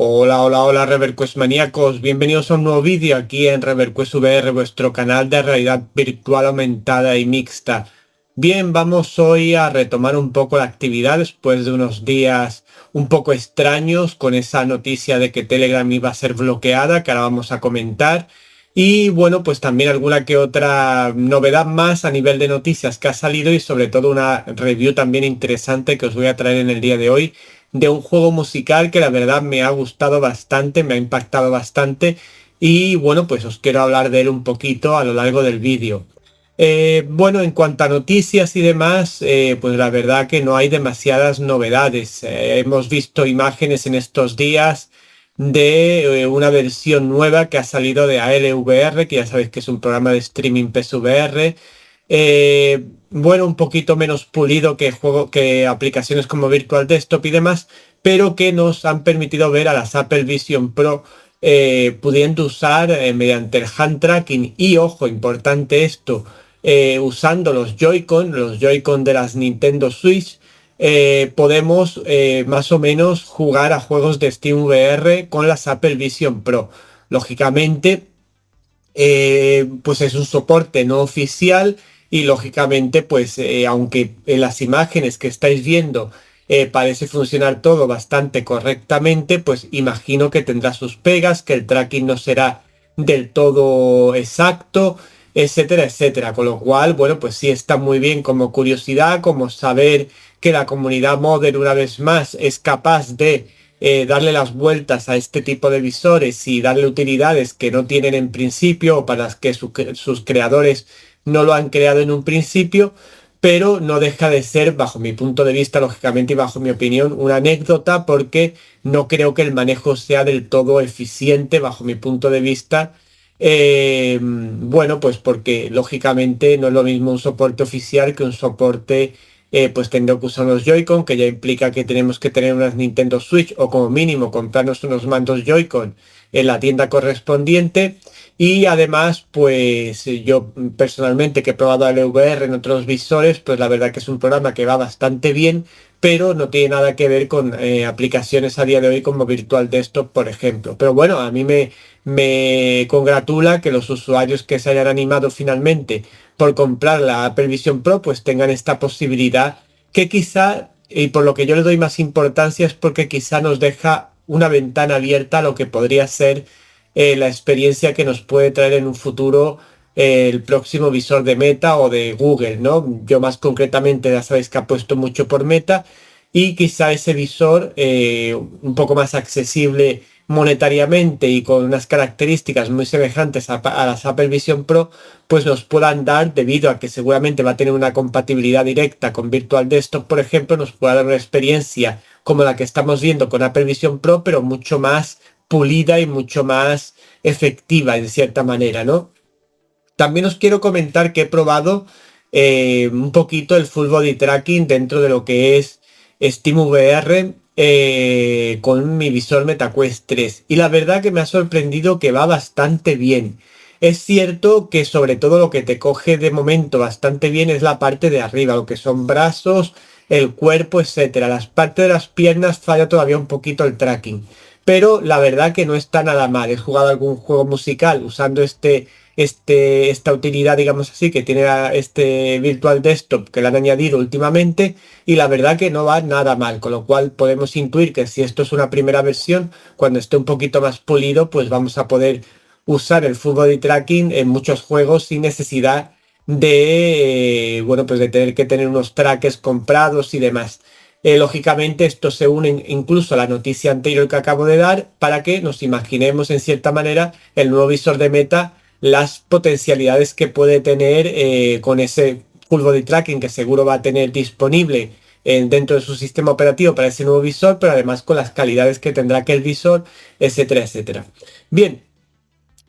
Hola, hola, hola, ReverQuest maníacos. Bienvenidos a un nuevo vídeo aquí en ReverQuest VR, vuestro canal de realidad virtual aumentada y mixta. Bien, vamos hoy a retomar un poco la actividad después de unos días un poco extraños con esa noticia de que Telegram iba a ser bloqueada, que ahora vamos a comentar. Y bueno, pues también alguna que otra novedad más a nivel de noticias que ha salido y sobre todo una review también interesante que os voy a traer en el día de hoy de un juego musical que la verdad me ha gustado bastante, me ha impactado bastante y bueno, pues os quiero hablar de él un poquito a lo largo del vídeo. Bueno, en cuanto a noticias y demás, pues la verdad que no hay demasiadas novedades. Hemos visto imágenes en estos días de una versión nueva que ha salido de ALVR, que ya sabéis que es un programa de streaming PSVR. Bueno, un poquito menos pulido que aplicaciones como Virtual Desktop y demás, pero que nos han permitido ver a las Apple Vision Pro pudiendo usar mediante el hand tracking y, ojo, importante esto, usando los Joy-Con de las Nintendo Switch, podemos más o menos jugar a juegos de SteamVR con las Apple Vision Pro. Lógicamente, pues es un soporte no oficial y lógicamente pues aunque en las imágenes que estáis viendo parece funcionar todo bastante correctamente, pues imagino que tendrá sus pegas, que el tracking no será del todo exacto, etcétera, etcétera. Con lo cual, bueno, pues sí está muy bien como curiosidad, como saber que la comunidad modder una vez más es capaz de darle las vueltas a este tipo de visores y darle utilidades que no tienen en principio o para las que sus creadores no lo han creado en un principio, pero no deja de ser, bajo mi punto de vista, lógicamente y bajo mi opinión, una anécdota porque no creo que el manejo sea del todo eficiente bajo mi punto de vista. Bueno, pues porque lógicamente no es lo mismo un soporte oficial que un soporte pues tendré que usar unos Joy-Con, que ya implica que tenemos que tener unas Nintendo Switch o como mínimo comprarnos unos mandos Joy-Con en la tienda correspondiente. Y además, pues yo personalmente que he probado el VR en otros visores, pues la verdad que es un programa que va bastante bien, pero no tiene nada que ver con aplicaciones a día de hoy como Virtual Desktop, por ejemplo. Pero bueno, a mí me congratula que los usuarios que se hayan animado finalmente por comprar la Apple Vision Pro pues tengan esta posibilidad que quizá, y por lo que yo le doy más importancia, es porque quizá nos deja una ventana abierta a lo que podría ser la experiencia que nos puede traer en un futuro el próximo visor de Meta o de Google, ¿no? Yo más concretamente ya sabéis que apuesto mucho por Meta y quizá ese visor un poco más accesible monetariamente y con unas características muy semejantes a las Apple Vision Pro, pues nos puedan dar, debido a que seguramente va a tener una compatibilidad directa con Virtual Desktop, por ejemplo, nos pueda dar una experiencia como la que estamos viendo con Apple Vision Pro, pero mucho más pulida y mucho más efectiva en cierta manera, ¿no? También os quiero comentar que he probado un poquito el full body tracking dentro de lo que es SteamVR con mi visor MetaQuest 3 y la verdad que me ha sorprendido que va bastante bien. Es cierto que sobre todo lo que te coge de momento bastante bien es la parte de arriba, lo que son brazos, el cuerpo, etcétera. Las partes de las piernas falla todavía un poquito el tracking, pero la verdad que no está nada mal. He jugado algún juego musical usando esta utilidad, digamos así, que tiene este Virtual Desktop que le han añadido últimamente y la verdad que no va nada mal, con lo cual podemos intuir que si esto es una primera versión, cuando esté un poquito más pulido, pues vamos a poder usar el Full Body Tracking en muchos juegos sin necesidad de, bueno, pues de tener que tener unos trackers comprados y demás. Lógicamente esto se une incluso a la noticia anterior que acabo de dar para que nos imaginemos en cierta manera el nuevo visor de Meta, las potencialidades que puede tener con ese full body tracking que seguro va a tener disponible dentro de su sistema operativo para ese nuevo visor, pero además con las calidades que tendrá aquel visor, etcétera, etcétera. Bien,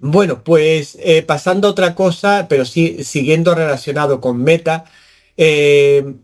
bueno, pues pasando a otra cosa, pero sí siguiendo relacionado con Meta,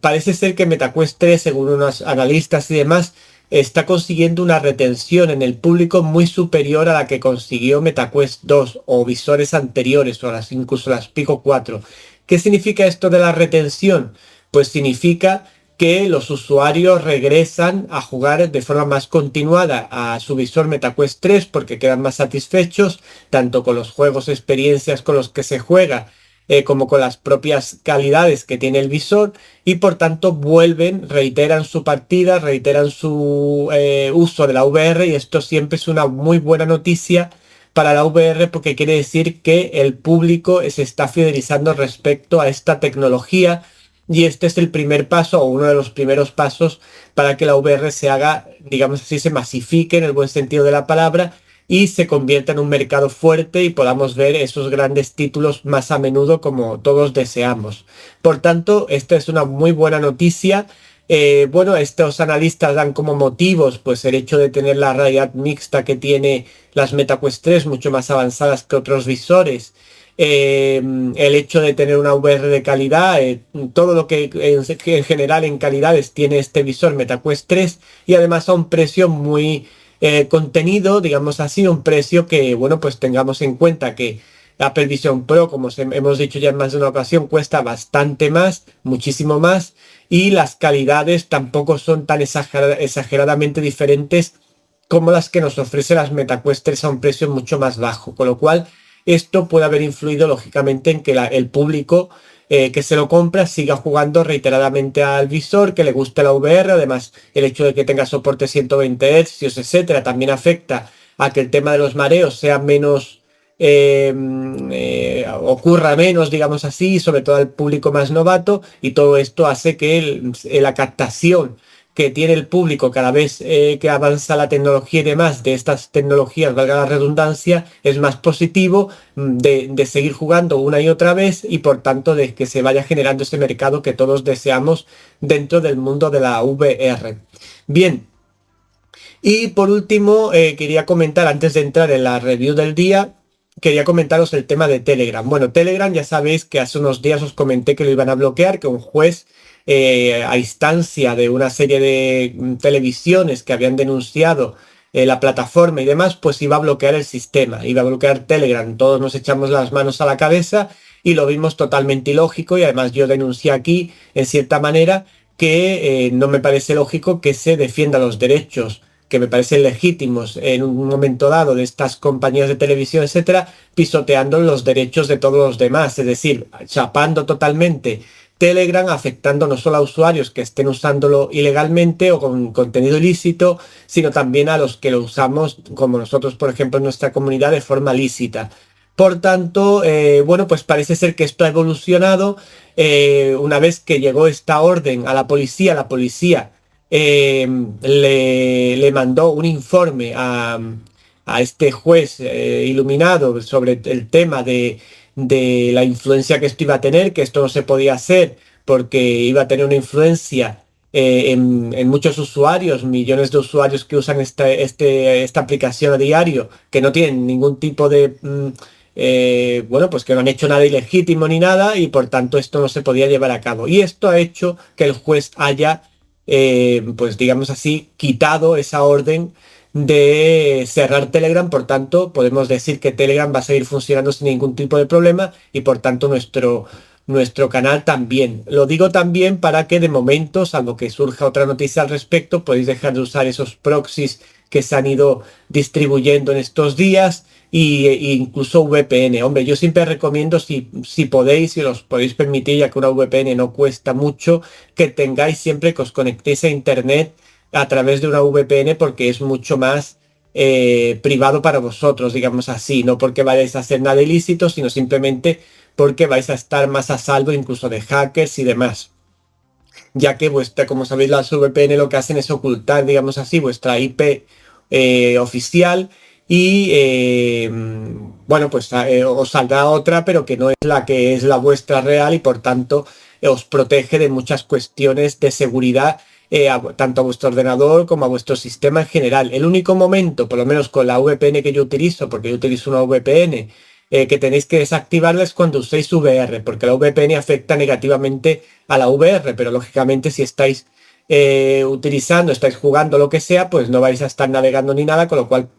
parece ser que MetaQuest 3, según unos analistas y demás, está consiguiendo una retención en el público muy superior a la que consiguió MetaQuest 2 o visores anteriores o incluso las Pico 4. ¿Qué significa esto de la retención? Pues significa que los usuarios regresan a jugar de forma más continuada a su visor MetaQuest 3 porque quedan más satisfechos, tanto con los juegos, experiencias con los que se juega, como con las propias calidades que tiene el visor, y por tanto vuelven, reiteran su partida, reiteran su uso de la VR, y esto siempre es una muy buena noticia para la VR porque quiere decir que el público se está fidelizando respecto a esta tecnología, y este es el primer paso o uno de los primeros pasos para que la VR se haga, digamos así, se masifique en el buen sentido de la palabra y se convierta en un mercado fuerte y podamos ver esos grandes títulos más a menudo como todos deseamos. Por tanto, esta es una muy buena noticia. Bueno, estos analistas dan como motivos pues el hecho de tener la realidad mixta que tiene las MetaQuest 3, mucho más avanzadas que otros visores. El hecho de tener una VR de calidad, todo lo que en general en calidades tiene este visor MetaQuest 3, y además a un precio muy contenido, digamos así, un precio que, bueno, pues tengamos en cuenta que Apple Vision Pro, como hemos dicho ya en más de una ocasión, cuesta bastante más, muchísimo más, y las calidades tampoco son tan exageradamente diferentes como las que nos ofrece las MetaQuest 3 a un precio mucho más bajo, con lo cual esto puede haber influido lógicamente en que el público que se lo compra siga jugando reiteradamente al visor, que le guste la VR. Además, el hecho de que tenga soporte 120 Hz, etcétera, también afecta a que el tema de los mareos sea menos, ocurra menos, digamos así, sobre todo al público más novato, y todo esto hace que la captación que tiene el público cada vez que avanza la tecnología y demás de estas tecnologías, valga la redundancia, es más positivo, de seguir jugando una y otra vez, y por tanto de que se vaya generando ese mercado que todos deseamos dentro del mundo de la VR. Bien, y por último quería comentar, antes de entrar en la review del día, quería comentaros el tema de Telegram. Bueno, Telegram ya sabéis que hace unos días os comenté que lo iban a bloquear, que un juez, a instancia de una serie de televisiones que habían denunciado la plataforma y demás, pues iba a bloquear el sistema, iba a bloquear Telegram. Todos nos echamos las manos a la cabeza y lo vimos totalmente ilógico, y además yo denuncié aquí, en cierta manera, que no me parece lógico que se defiendan los derechos que me parecen legítimos en un momento dado de estas compañías de televisión, etcétera, pisoteando los derechos de todos los demás, es decir, chapando totalmente Telegram, afectando no solo a usuarios que estén usándolo ilegalmente o con contenido ilícito, sino también a los que lo usamos, como nosotros, por ejemplo, en nuestra comunidad, de forma lícita. Por tanto, bueno, pues parece ser que esto ha evolucionado. Una vez que llegó esta orden a la policía le mandó un informe a este juez iluminado sobre el tema de la influencia que esto iba a tener, que esto no se podía hacer porque iba a tener una influencia en muchos usuarios, millones de usuarios que usan esta aplicación a diario, que no tienen ningún tipo de... bueno, pues que no han hecho nada ilegítimo ni nada, y por tanto esto no se podía llevar a cabo. Y esto ha hecho que el juez haya, pues digamos así, quitado esa orden de cerrar Telegram. Por tanto, podemos decir que Telegram va a seguir funcionando sin ningún tipo de problema, y por tanto nuestro canal también. Lo digo también para que de momento, salvo que surja otra noticia al respecto, podéis dejar de usar esos proxies que se han ido distribuyendo en estos días, e incluso VPN. Hombre, yo siempre recomiendo, si podéis, si os podéis permitir, ya que una VPN no cuesta mucho, que tengáis siempre, que os conectéis a internet a través de una VPN, porque es mucho más privado para vosotros, digamos así, no porque vayáis a hacer nada ilícito, sino simplemente porque vais a estar más a salvo incluso de hackers y demás, ya que como sabéis, las VPN lo que hacen es ocultar, digamos así, vuestra IP oficial, y bueno, pues os saldrá otra, pero que no es la que es la vuestra real, y por tanto os protege de muchas cuestiones de seguridad, tanto a vuestro ordenador como a vuestro sistema en general. El único momento, por lo menos con la VPN que yo utilizo, porque yo utilizo una VPN, que tenéis que desactivarla es cuando uséis VR, porque la VPN afecta negativamente a la VR, pero lógicamente si estáis estáis jugando lo que sea, pues no vais a estar navegando ni nada, con lo cual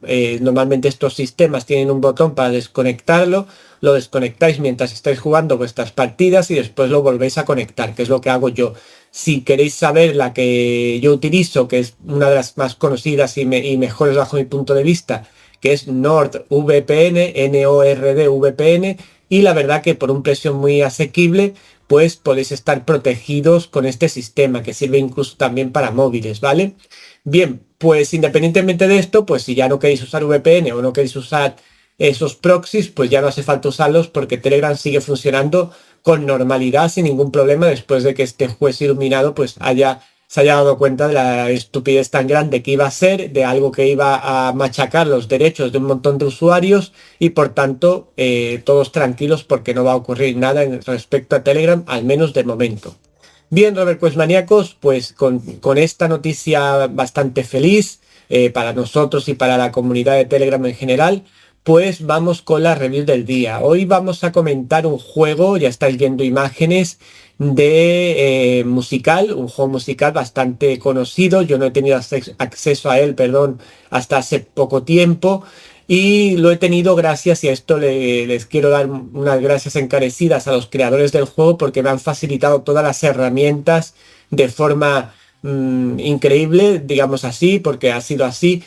normalmente estos sistemas tienen un botón para desconectarlo, lo desconectáis mientras estáis jugando vuestras partidas y después lo volvéis a conectar, que es lo que hago yo. Si queréis saber la que yo utilizo, que es una de las más conocidas y mejores bajo mi punto de vista, que es NordVPN, NORD VPN, y la verdad que por un precio muy asequible, pues podéis estar protegidos con este sistema, que sirve incluso también para móviles, ¿vale? Bien, pues independientemente de esto, pues si ya no queréis usar VPN o no queréis usar esos proxies, pues ya no hace falta usarlos porque Telegram sigue funcionando con normalidad, sin ningún problema, después de que este juez iluminado pues se haya dado cuenta de la estupidez tan grande que iba a ser, de algo que iba a machacar los derechos de un montón de usuarios y por tanto todos tranquilos porque no va a ocurrir nada en respecto a Telegram, al menos de momento. Bien, Robert Quest maníacos, pues con esta noticia bastante feliz para nosotros y para la comunidad de Telegram en general, pues vamos con la review del día. Hoy vamos a comentar un juego, ya estáis viendo imágenes de musical, un juego musical bastante conocido. Yo no he tenido acceso a él, perdón, hasta hace poco tiempo. Y lo he tenido gracias, y a esto les quiero dar unas gracias encarecidas a los creadores del juego porque me han facilitado todas las herramientas de forma increíble, digamos así, porque ha sido así.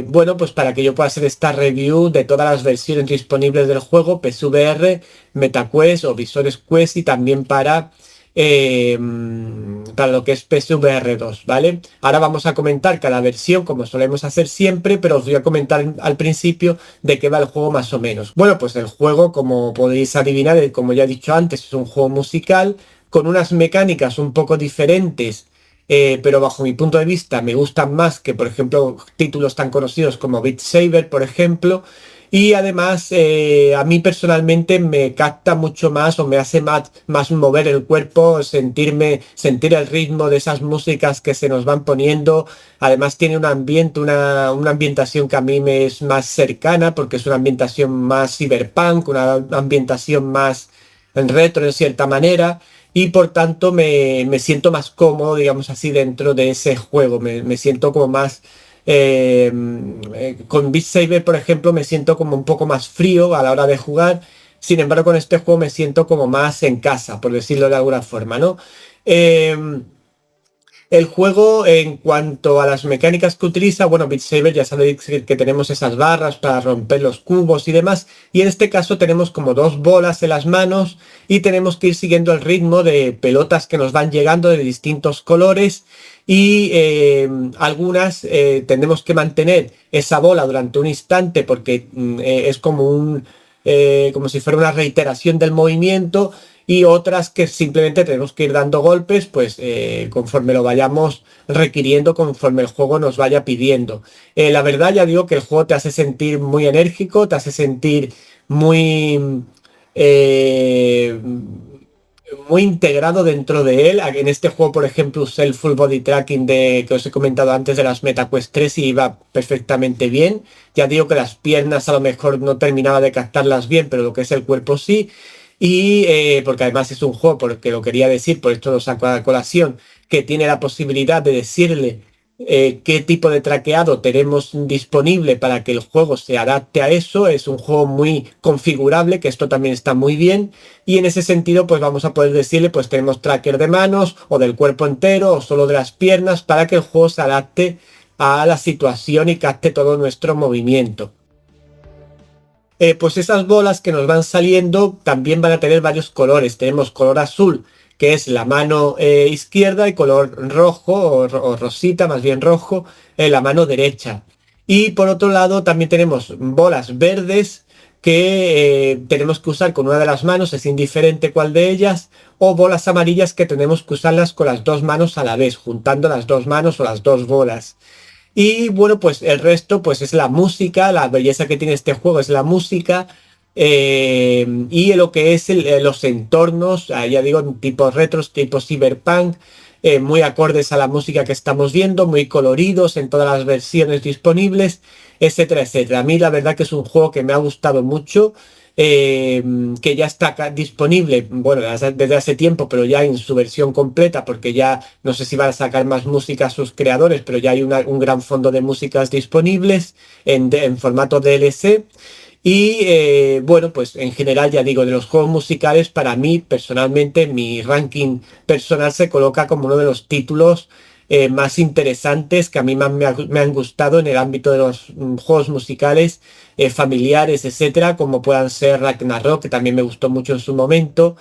Bueno, pues para que yo pueda hacer esta review de todas las versiones disponibles del juego, PSVR, MetaQuest o Visores Quest y también para lo que es PSVR 2, ¿vale? Ahora vamos a comentar cada versión como solemos hacer siempre, pero os voy a comentar al principio de qué va el juego más o menos. Bueno, pues el juego, como podéis adivinar, como ya he dicho antes, es un juego musical con unas mecánicas un poco diferentes, pero bajo mi punto de vista me gustan más que, por ejemplo, títulos tan conocidos como Beat Saber, por ejemplo. Y además, a mí personalmente me capta mucho más o me hace más mover el cuerpo, sentir el ritmo de esas músicas que se nos van poniendo. Además tiene un ambiente, una ambientación que a mí me es más cercana porque es una ambientación más cyberpunk, una ambientación más retro en cierta manera. Y por tanto me siento más cómodo, digamos así, dentro de ese juego. Me siento como más con Beat Saber, por ejemplo, me siento como un poco más frío a la hora de jugar. Sin embargo, con este juego me siento como más en casa, por decirlo de alguna forma, ¿no? El juego, en cuanto a las mecánicas que utiliza, bueno, Beat Saber ya sabéis que tenemos esas barras para romper los cubos y demás, y en este caso tenemos como dos bolas en las manos y tenemos que ir siguiendo el ritmo de pelotas que nos van llegando de distintos colores y algunas tenemos que mantener esa bola durante un instante porque es como si fuera una reiteración del movimiento, y otras que simplemente tenemos que ir dando golpes pues conforme lo vayamos requiriendo, conforme el juego nos vaya pidiendo. La verdad, ya digo que el juego te hace sentir muy enérgico, te hace sentir muy eh, muy integrado dentro de él. En este juego, por ejemplo, usé el full body tracking que os he comentado antes de las MetaQuest 3 y iba perfectamente bien. Ya digo que las piernas a lo mejor no terminaba de captarlas bien, pero lo que es el cuerpo sí. Y porque además es un juego, porque lo quería decir, por esto lo saco a colación, que tiene la posibilidad de decirle qué tipo de traqueado tenemos disponible para que el juego se adapte a eso. Es un juego muy configurable, que esto también está muy bien, y en ese sentido pues vamos a poder decirle pues tenemos tracker de manos o del cuerpo entero o solo de las piernas para que el juego se adapte a la situación y capte todo nuestro movimiento. Pues esas bolas que nos van saliendo también van a tener varios colores. Tenemos color azul, que es la mano izquierda, y color rojo o rosita, más bien rojo, en la mano derecha. Y por otro lado también tenemos bolas verdes que tenemos que usar con una de las manos, es indiferente cuál de ellas, o bolas amarillas que tenemos que usarlas con las dos manos a la vez, juntando las dos manos o las dos bolas. Y bueno, pues el resto pues es la música, la belleza que tiene este juego es la música, y lo que es los entornos, ya digo, tipos retros, tipo cyberpunk, muy acordes a la música que estamos viendo, muy coloridos en todas las versiones disponibles, etcétera, etcétera. A mí la verdad que es un juego que me ha gustado mucho, que ya está disponible, bueno, desde hace tiempo, pero ya en su versión completa, porque ya no sé si van a sacar más música a sus creadores, pero ya hay un gran fondo de músicas disponibles en formato DLC. Y bueno, pues en general ya digo, de los juegos musicales, para mí personalmente, mi ranking personal se coloca como uno de los títulos más interesantes que a mí más me han gustado en el ámbito de los juegos musicales familiares, etcétera, como puedan ser Ragnarok, que también me gustó mucho en su momento,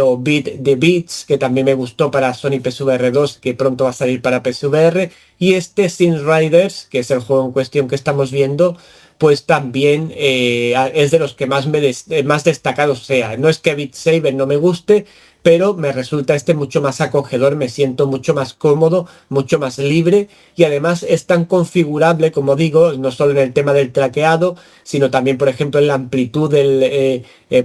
o Beat the Beats, que también me gustó para Sony PSVR 2, que pronto va a salir para PSVR, y este Sin Riders, que es el juego en cuestión que estamos viendo, pues también es de los que más destacados sea. No es que Beat Saber no me guste, pero me resulta este mucho más acogedor, me siento mucho más cómodo, mucho más libre, y además es tan configurable, como digo, no solo en el tema del traqueado, sino también, por ejemplo, en la amplitud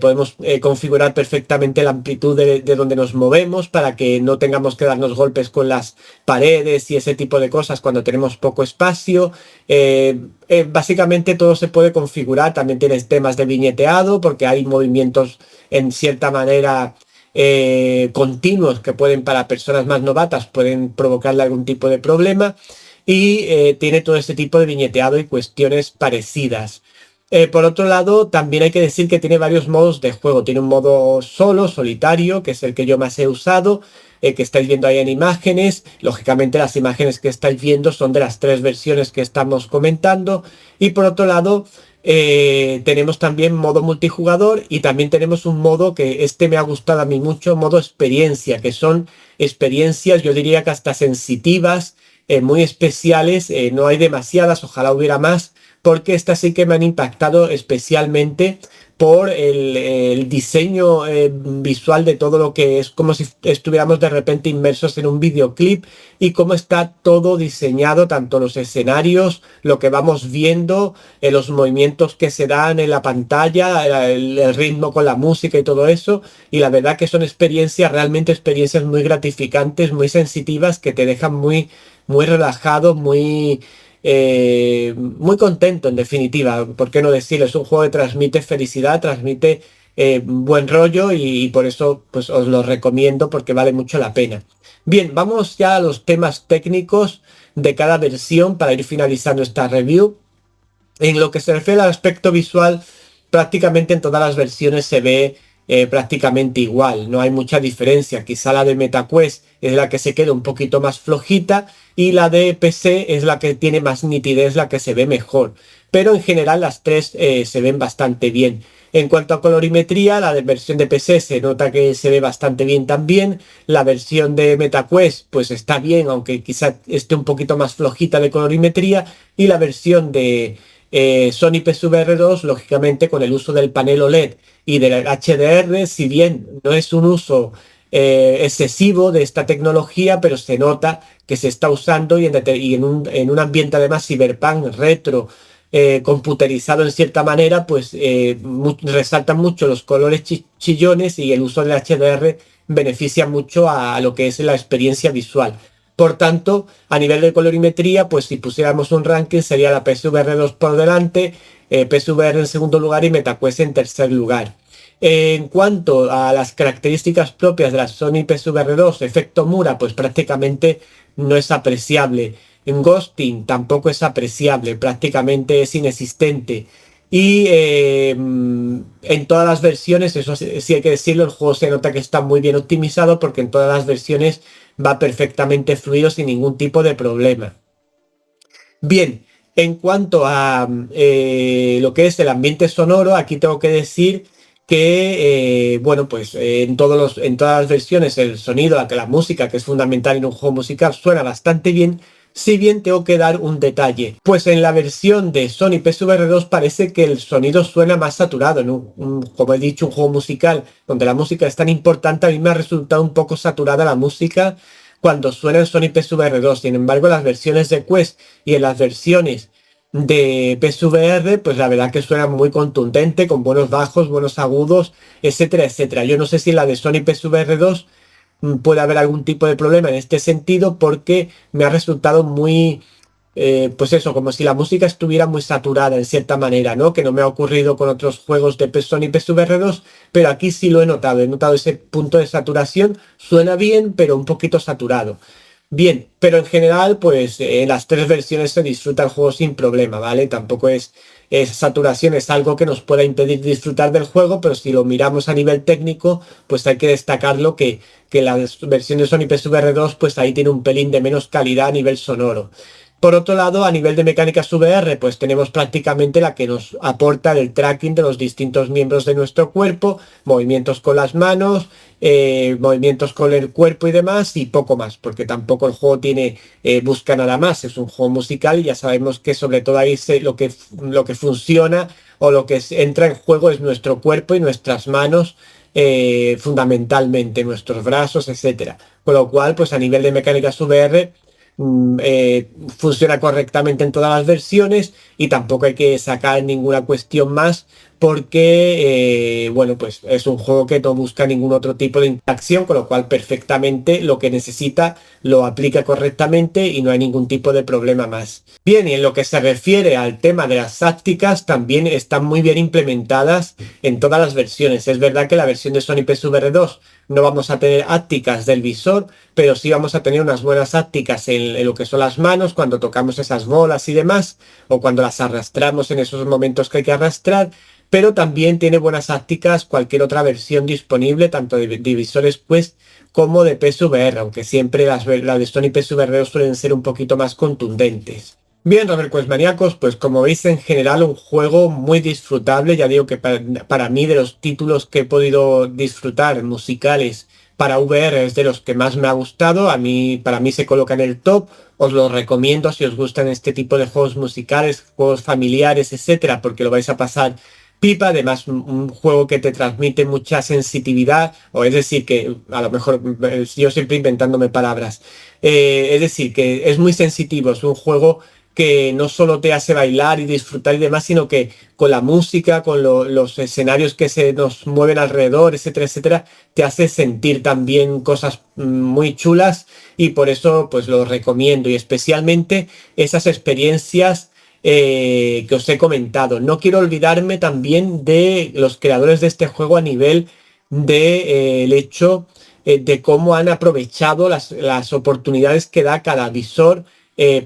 podemos configurar perfectamente la amplitud de donde nos movemos para que no tengamos que darnos golpes con las paredes y ese tipo de cosas cuando tenemos poco espacio. Básicamente todo se puede configurar. También tienes temas de viñeteado porque hay movimientos en cierta manera continuos que pueden, para personas más novatas, pueden provocarle algún tipo de problema, y tiene todo este tipo de viñeteado y cuestiones parecidas. Por otro lado, también hay que decir que tiene varios modos de juego. Tiene un modo solo, solitario, que es el que yo más he usado, que estáis viendo ahí en imágenes. Lógicamente las imágenes que estáis viendo son de las 3 versiones que estamos comentando. Y por otro lado, tenemos también modo multijugador, y también tenemos un modo que este me ha gustado a mí mucho, modo experiencia, que son experiencias, yo diría que hasta sensitivas, muy especiales. No hay demasiadas, ojalá hubiera más, porque estas sí que me han impactado especialmente por el diseño visual de todo lo que es, como si estuviéramos de repente inmersos en un videoclip, y cómo está todo diseñado, tanto los escenarios, lo que vamos viendo, los movimientos que se dan en la pantalla, el ritmo con la música y todo eso. Y la verdad que son experiencias, realmente experiencias muy gratificantes, muy sensitivas, que te dejan muy relajado, muy contento, en definitiva. ¿Por qué no decirlo? Es un juego que transmite felicidad, transmite buen rollo, y por eso pues os lo recomiendo, porque vale mucho la pena. Bien, vamos ya a los temas técnicos de cada versión para ir finalizando esta review. En lo que se refiere al aspecto visual, prácticamente en todas las versiones se ve prácticamente igual, no hay mucha diferencia. Quizá la de MetaQuest es la que se queda un poquito más flojita, y la de PC es la que tiene más nitidez, la que se ve mejor. Pero en general las tres se ven bastante bien. En cuanto a colorimetría, la de versión de PC se nota que se ve bastante bien también. La versión de MetaQuest pues está bien, aunque quizá esté un poquito más flojita de colorimetría. Y la versión de Sony PSVR 2, lógicamente con el uso del panel OLED y del HDR, si bien no es un uso excesivo de esta tecnología, pero se nota que se está usando, y en un ambiente además cyberpunk retro, computerizado en cierta manera, pues resaltan mucho los colores chillones, y el uso del HDR beneficia mucho a lo que es la experiencia visual. Por tanto, a nivel de colorimetría, pues si pusiéramos un ranking, sería la PSVR 2 por delante, PSVR en segundo lugar y MetaQuest en tercer lugar. En cuanto a las características propias de la Sony PSVR 2, efecto Mura, pues prácticamente no es apreciable. En Ghosting tampoco es apreciable, prácticamente es inexistente. Y en todas las versiones, eso sí hay que decirlo, el juego se nota que está muy bien optimizado, porque en todas las versiones va perfectamente fluido sin ningún tipo de problema. Bien, en cuanto a lo que es el ambiente sonoro, aquí tengo que decir que, bueno, pues en todas las versiones el sonido, la música, que es fundamental en un juego musical, suena bastante bien. Si bien tengo que dar un detalle, pues en la versión de Sony PSVR 2 parece que el sonido suena más saturado. Como he dicho, un juego musical donde la música es tan importante, a mí me ha resultado un poco saturada la música cuando suena en Sony PSVR 2. Sin embargo, en las versiones de Quest y en las versiones de PSVR, pues la verdad que suena muy contundente, con buenos bajos, buenos agudos, etcétera, etcétera. Yo no sé si en la de Sony PSVR 2 puede haber algún tipo de problema en este sentido, porque me ha resultado muy, pues eso, como si la música estuviera muy saturada en cierta manera, ¿no? Que no me ha ocurrido con otros juegos de Sony PSVR 2, pero aquí sí lo he notado ese punto de saturación. Suena bien, pero un poquito saturado. Bien, pero en general, pues en las tres versiones se disfruta el juego sin problema, ¿vale? Tampoco es saturación, es algo que nos pueda impedir disfrutar del juego, pero si lo miramos a nivel técnico, pues hay que destacarlo que las versiones Sony PSVR 2, pues ahí tiene un pelín de menos calidad a nivel sonoro. Por otro lado, a nivel de mecánicas VR, pues tenemos prácticamente la que nos aporta el tracking de los distintos miembros de nuestro cuerpo, movimientos con las manos, movimientos con el cuerpo y demás, y poco más, porque tampoco el juego tiene, busca nada más, es un juego musical y ya sabemos que sobre todo ahí lo que funciona o lo que entra en juego es nuestro cuerpo y nuestras manos, fundamentalmente, nuestros brazos, etcétera. Con lo cual, pues a nivel de mecánicas VR, funciona correctamente en todas las versiones y tampoco hay que sacar ninguna cuestión más porque, bueno, pues es un juego que no busca ningún otro tipo de interacción, con lo cual perfectamente lo que necesita lo aplica correctamente y no hay ningún tipo de problema más. Bien, y en lo que se refiere al tema de las tácticas, también están muy bien implementadas en todas las versiones. Es verdad que la versión de Sony PSVR 2 no vamos a tener ápticas del visor, pero sí vamos a tener unas buenas ápticas en lo que son las manos, cuando tocamos esas bolas y demás, o cuando las arrastramos en esos momentos que hay que arrastrar, pero también tiene buenas tácticas cualquier otra versión disponible, tanto de visores Quest como de PSVR, aunque siempre las de Sony PSVR suelen ser un poquito más contundentes. Bien, Robert Quest maníacos, pues como veis en general un juego muy disfrutable, ya digo que para mí de los títulos que he podido disfrutar musicales para VR es de los que más me ha gustado, para mí se coloca en el top, os lo recomiendo si os gustan este tipo de juegos musicales, juegos familiares, etcétera, porque lo vais a pasar pipa, además un juego que te transmite mucha sensitividad, o es decir, que a lo mejor yo siempre inventándome palabras, es decir, que es muy sensitivo, es un juego que no solo te hace bailar y disfrutar y demás, sino que con la música, con los escenarios que se nos mueven alrededor, etcétera, etcétera, te hace sentir también cosas muy chulas y por eso pues lo recomiendo y especialmente esas experiencias que os he comentado. No quiero olvidarme también de los creadores de este juego a nivel de, el hecho de cómo han aprovechado las oportunidades que da cada visor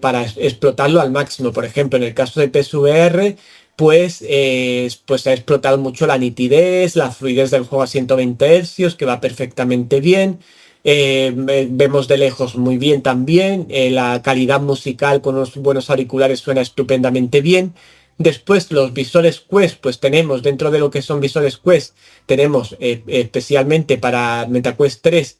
para explotarlo al máximo. Por ejemplo, en el caso de PSVR, pues ha explotado mucho la nitidez, la fluidez del juego a 120 Hz, que va perfectamente bien. Vemos de lejos muy bien también, la calidad musical con unos buenos auriculares suena estupendamente bien. Después los visores Quest, pues tenemos dentro de lo que son visores Quest, tenemos especialmente para MetaQuest 3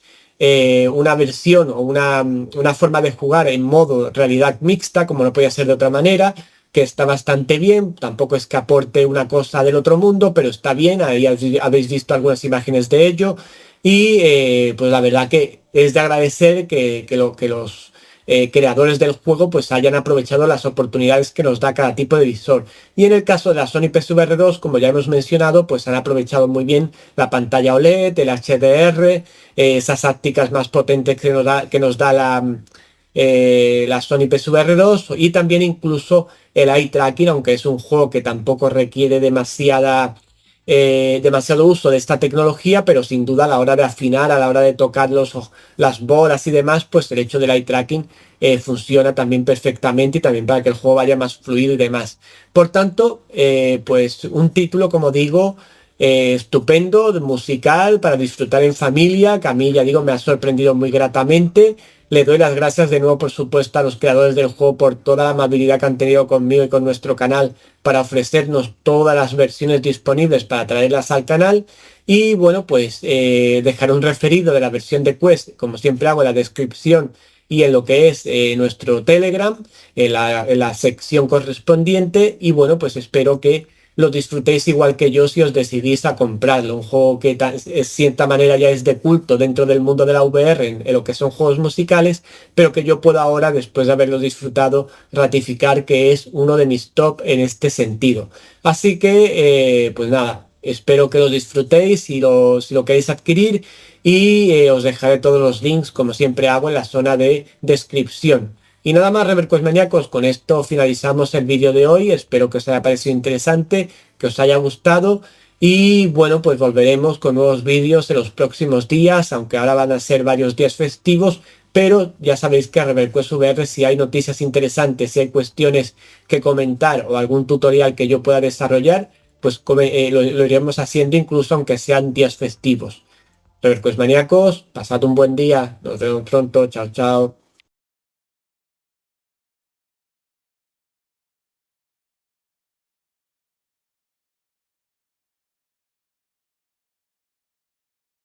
una versión o una forma de jugar en modo realidad mixta, como no podía ser de otra manera, que está bastante bien, tampoco es que aporte una cosa del otro mundo, pero está bien, ahí habéis visto algunas imágenes de ello, y pues la verdad que es de agradecer que los creadores del juego pues hayan aprovechado las oportunidades que nos da cada tipo de visor. Y en el caso de la Sony PSVR 2, como ya hemos mencionado, pues han aprovechado muy bien la pantalla OLED, el HDR, esas ápticas más potentes que nos da la Sony PSVR 2 y también incluso el eye tracking, aunque es un juego que tampoco requiere demasiado uso de esta tecnología, pero sin duda a la hora de afinar, a la hora de tocar las bolas y demás, pues el hecho del eye tracking funciona también perfectamente y también para que el juego vaya más fluido y demás. Por tanto, pues un título, como digo, estupendo, musical, para disfrutar en familia, que a mí, ya digo, me ha sorprendido muy gratamente. Le doy las gracias de nuevo, por supuesto, a los creadores del juego por toda la amabilidad que han tenido conmigo y con nuestro canal para ofrecernos todas las versiones disponibles para traerlas al canal. Y bueno, pues dejaré un referido de la versión de Quest, como siempre hago en la descripción y en lo que es nuestro Telegram, en la sección correspondiente. Y bueno, pues espero que lo disfrutéis igual que yo si os decidís a comprarlo. Un juego que de cierta manera ya es de culto dentro del mundo de la VR en lo que son juegos musicales, pero que yo puedo ahora, después de haberlo disfrutado, ratificar que es uno de mis top en este sentido. Así que, pues nada, espero que lo disfrutéis si lo queréis adquirir y os dejaré todos los links, como siempre hago, en la zona de descripción. Y nada más, Revercues maníacos, con esto finalizamos el vídeo de hoy. Espero que os haya parecido interesante, que os haya gustado. Y bueno, pues volveremos con nuevos vídeos en los próximos días, aunque ahora van a ser varios días festivos, Pero ya sabéis que a ReverQuest VR, si hay noticias interesantes, si hay cuestiones que comentar o algún tutorial que yo pueda desarrollar, pues lo iremos haciendo incluso aunque sean días festivos. ReverQuest maníacos, pasad un buen día, nos vemos pronto, chao chao.